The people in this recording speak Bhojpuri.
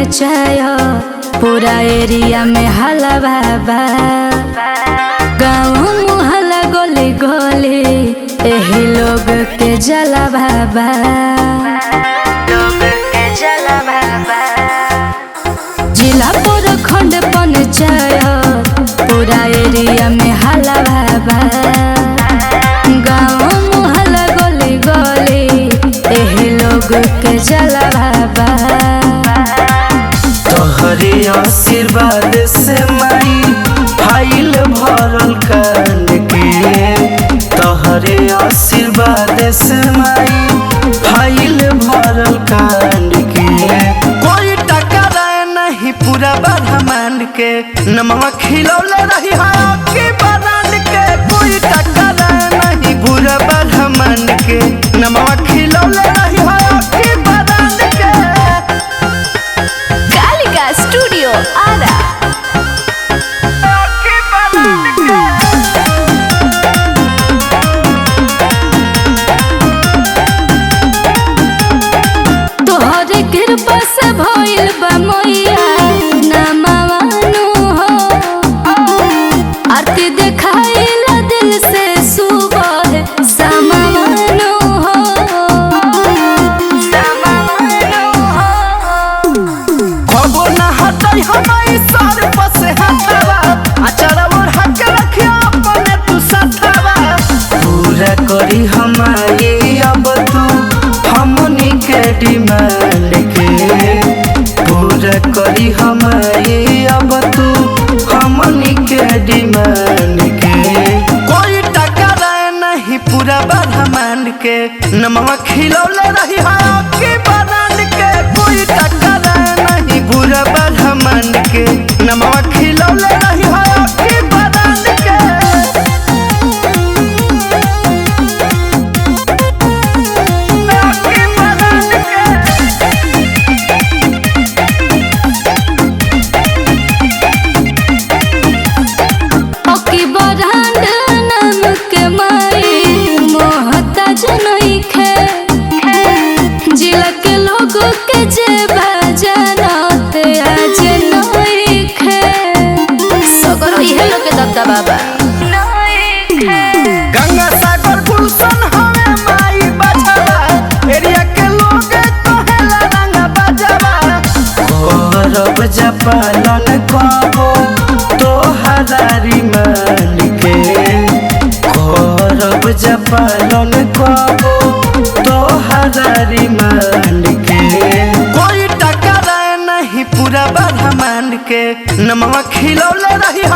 मचाया पूरा एरिया में हल्ला बाबा। गाँव मुहल्ला गली गली यही लोग के जला बाबा। जिला प्रखंड पंचायत पूरा एरिया में हल्ला बाबा। गाँव मुहल्ला गली गली यही लोग के जला बाबा। तोहरे आशीर्वाद से माई फाइल भरल कांड के। तोहरे आशीर्वाद से माई फाइल भरल कांड के। कोई टकराए नहीं पूरा ब्रह्मांड के। नमवा खिलौले रही के ब्रांड के। कोई टकराए नहीं पूरा ब्रह्मांड के। नमवा खिलौले रही के ब्रांड के। कालिका स्टूडियो आरा। तोहरे कृपा से भइल बा मैया नमवानु हो। आरती देखाइला दिल से सुबह समावानु हो। खबो ना हटाई हमारी सर पर से हटावा। अचारा और हक रखिया अपने तू सतावा। पूरा करी हमारे अब तू हमनी के डिमांड के। पूरा करी हमारे अब तू हमनी के डिमांड के। कोई टकराए नहीं पूरा ब्रह्मांड के। नमवा खिलौले रही के ब्रांड के। कोई टकराए नहीं पूरा ब्रह्मांड के। नमवा खिलौले रही के ब्रांड के। ओकी बरांड नाम के माई मोहताज नइखे। जिला के लोगों के जेबा जानते आज नइखे। सगर इहे लोग के दबदबा बा। गंगा सागर गुलशन हमें माई बचावा। एरिया के लोग कहेला रंगा बजावा। गौरव जपालन कबो तोहरारी मान के। गौरव जपालन कबो तोहरारी मान के। कोई टकराए नहीं पूरा ब्रह्मांड के। नमवा खिलौले रही